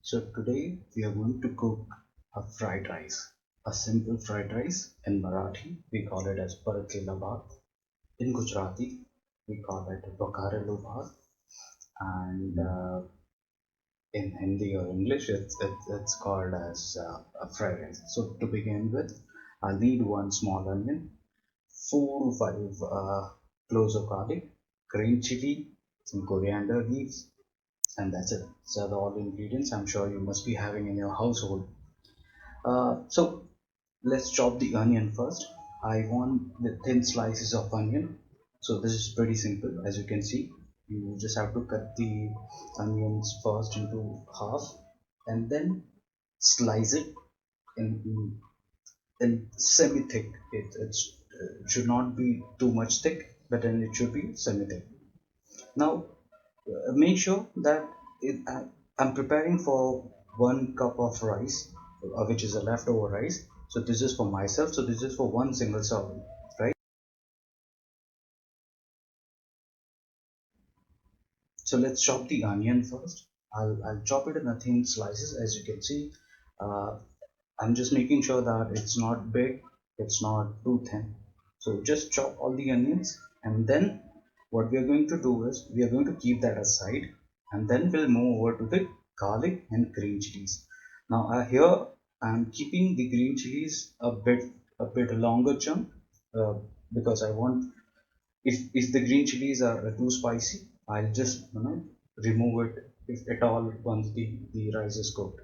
So today we are going to cook a fried rice, a simple fried rice. In Marathi we call it as Paratlela Bhat. In Gujarati we call it Vagharelo Bhat, and in Hindi or English it's called as a fried rice. So to begin with, I'll need one small onion, 4 to 5 cloves of garlic, green chili, some coriander leaves, and that's it. So the all ingredients I'm sure you must be having in your household. So let's chop the onion first. I want the thin slices of onion. So this is pretty simple, as you can see. You just have to cut the onions first into half and then slice it in semi-thick. It should not be too much thick, but then it should be semi-thick. Now make sure that I'm preparing for 1 cup of rice, which is a leftover rice. So this is for myself. So this is for one single serving, right? So let's chop the onion first. I'll chop it in a thin slices, as you can see. Uh, I'm just making sure that it's not big, it's not too thin. So just chop all the onions, and then what we are going to do is we are going to keep that aside, and then we'll move over to the garlic and green chilies. Now here I'm keeping the green chilies a bit longer chunk, uh, because I want, if the green chilies are too spicy, I'll just remove it if at all once the rice is cooked.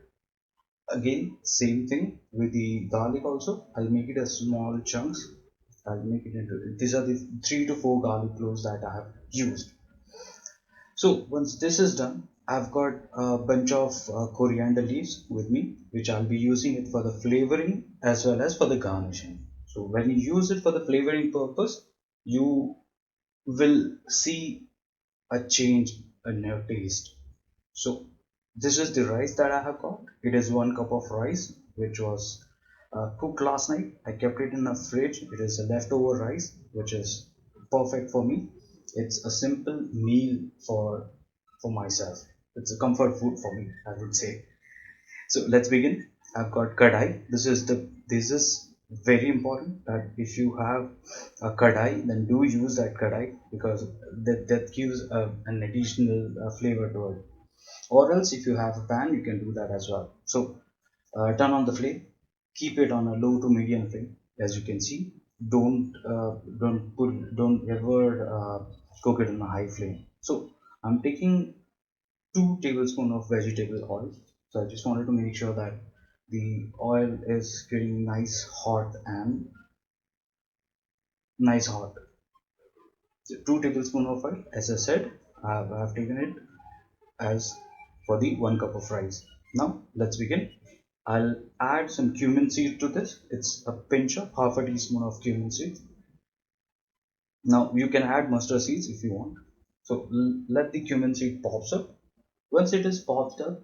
Again, same thing with the garlic also. I'll make it a small chunks. I'll make it into, these are the 3 to 4 garlic cloves that I have used. So once this is done, I've got a bunch of coriander leaves with me, which I'll be using it for the flavoring as well as for the garnishing. So when you use it for the flavoring purpose, you will see a change in your taste. So this is the rice that I have got. It is 1 cup of rice which was cooked last night. I kept it in a fridge. It is a leftover rice which is perfect for me. It's a simple meal for myself. It's a comfort food for me, I would say. So let's begin. I've got kadhai. This is very important that if you have a kadhai, then do use that kadhai, because that gives an additional flavor to it. Or else if you have a pan, you can do that as well. So turn on the flame, keep it on a low to medium flame. As you can see, don't ever cook it in a high flame. So I'm taking 2 tablespoons of vegetable oil. So I just wanted to make sure that the oil is getting nice hot. So 2 tablespoons of oil, as I said, I have taken it as for the 1 cup of rice. Now let's begin. I'll add some cumin seed to this. It's a pinch of half a teaspoon of cumin seed. Now you can add mustard seeds if you want. So let the cumin seed pops up. Once it is popped up,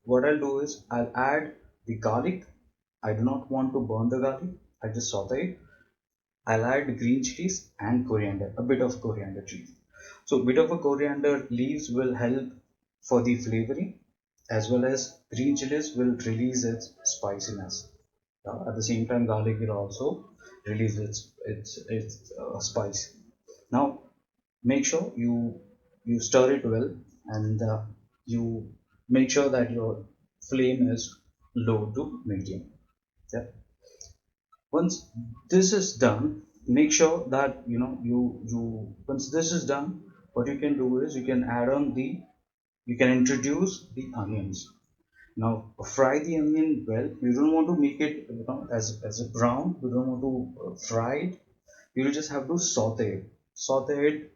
what I'll do is I'll add the garlic. I do not want to burn the garlic. I just saute it. I'll add green chilies and coriander, a bit of coriander trees. So bit of a coriander leaves will help for the flavoring, as well as green chilies will release its spiciness. At the same time, garlic will also release its spice. Now make sure you stir it well, and you make sure that your flame is low to medium. Yeah. Once this is done, make sure that you once this is done, what you can do is you can introduce the onions. Now fry the onion well. You don't want to make it as a brown. You don't want to fry it. You will just have to saute it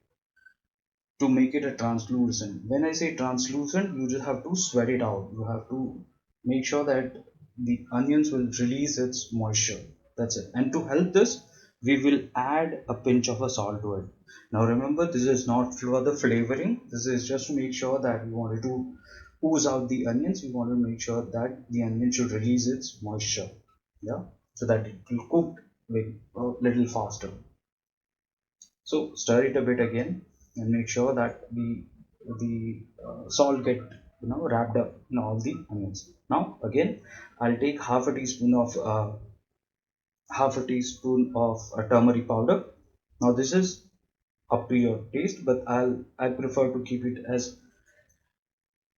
to make it a translucent. When I say translucent, you just have to sweat it out. You have to make sure that the onions will release its moisture. That's it. And to help this, we will add a pinch of a salt to it. Now remember, this is not for the flavoring. This is just to make sure that we wanted to ooze out the onions. We want to make sure that the onion should release its moisture. Yeah, so that it will cook with a little faster. So stir it a bit again and make sure that the salt get wrapped up in all the onions. Now again, I'll take half a teaspoon of turmeric powder. Now this is up to your taste, but I prefer to keep it as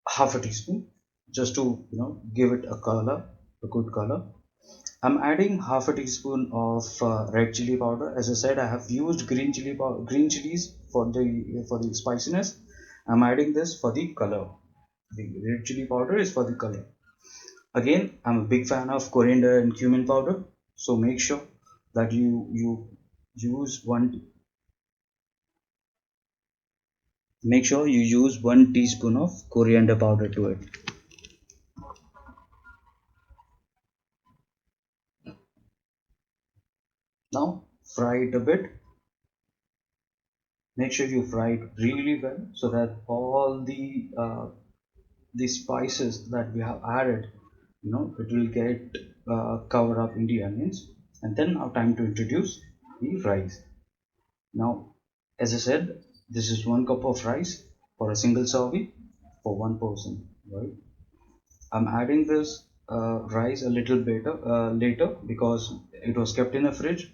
half a teaspoon, just to give it a color, a good color. I'm adding half a teaspoon of red chili powder. As I said, I have used green chilies for the spiciness. I'm adding this for the color. The red chili powder is for the color. Again, I'm a big fan of coriander and cumin powder. So that you use one make sure you use 1 teaspoon of coriander powder to it. Now fry it a bit. Make sure you fry it really well so that all the spices that we have added, it will get covered up in the onions. And then now time to introduce the rice. Now, as I said, this is 1 cup of rice for a single serving for one person, right? I'm adding this rice a little bit later because it was kept in the fridge.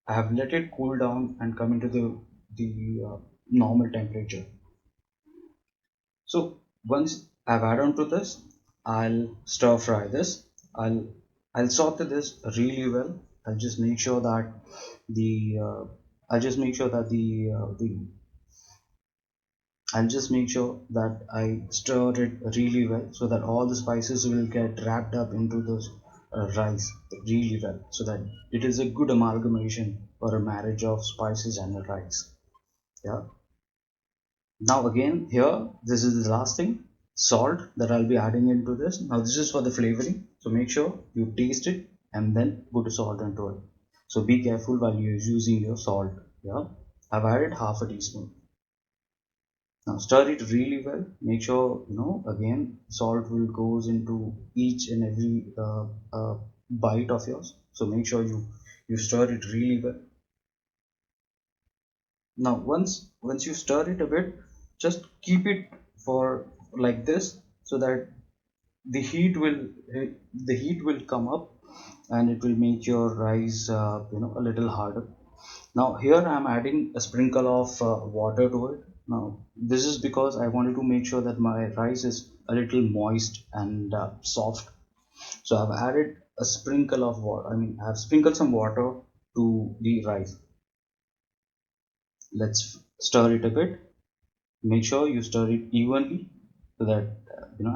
I have let it cool down and come into the normal temperature. So once I've added on to this, I'll stir fry this. I'll I'll saute this really well. I'll just make sure that the I'll just make sure that the I'll just make sure that I stir it really well so that all the spices will get wrapped up into this rice really well so that it is a good amalgamation or a marriage of spices and the rice. Yeah. Now again here, this is the last thing, salt that I'll be adding into this. Now this is for the flavoring. So make sure you taste it and then put a salt into it. So be careful while you're using your salt. Yeah. I've added half a teaspoon. Now stir it really well. Make sure again salt will goes into each and every bite of yours. So make sure you stir it really well. Now once you stir it a bit, just keep it for like this so that the heat will the heat will come up and it will make your rice a little harder. Now here I am adding a sprinkle of water to it. Now this is because I wanted to make sure that my rice is a little moist and soft. So I've added a sprinkle of water. I mean, I've sprinkled some water to the rice. Let's stir it a bit. Make sure you stir it evenly so that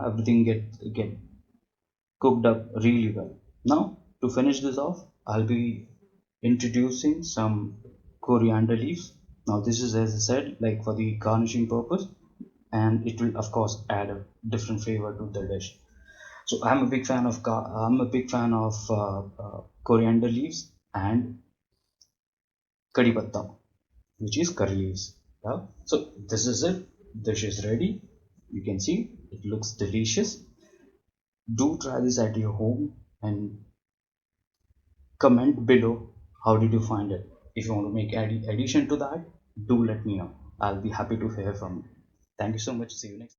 everything get cooked up really well. Now to finish this off, I'll be introducing some coriander leaves. Now this is, as I said, like for the garnishing purpose, and it will of course add a different flavor to the dish. So I'm a big fan of coriander leaves and kadi patta, which is curry leaves. Yeah. So this is it. Dish is ready. You can see it looks delicious. Do try this at your home and comment below how did you find it. If you want to make any addition to that, do let me know. I'll be happy to hear from you. Thank you so much. See you next.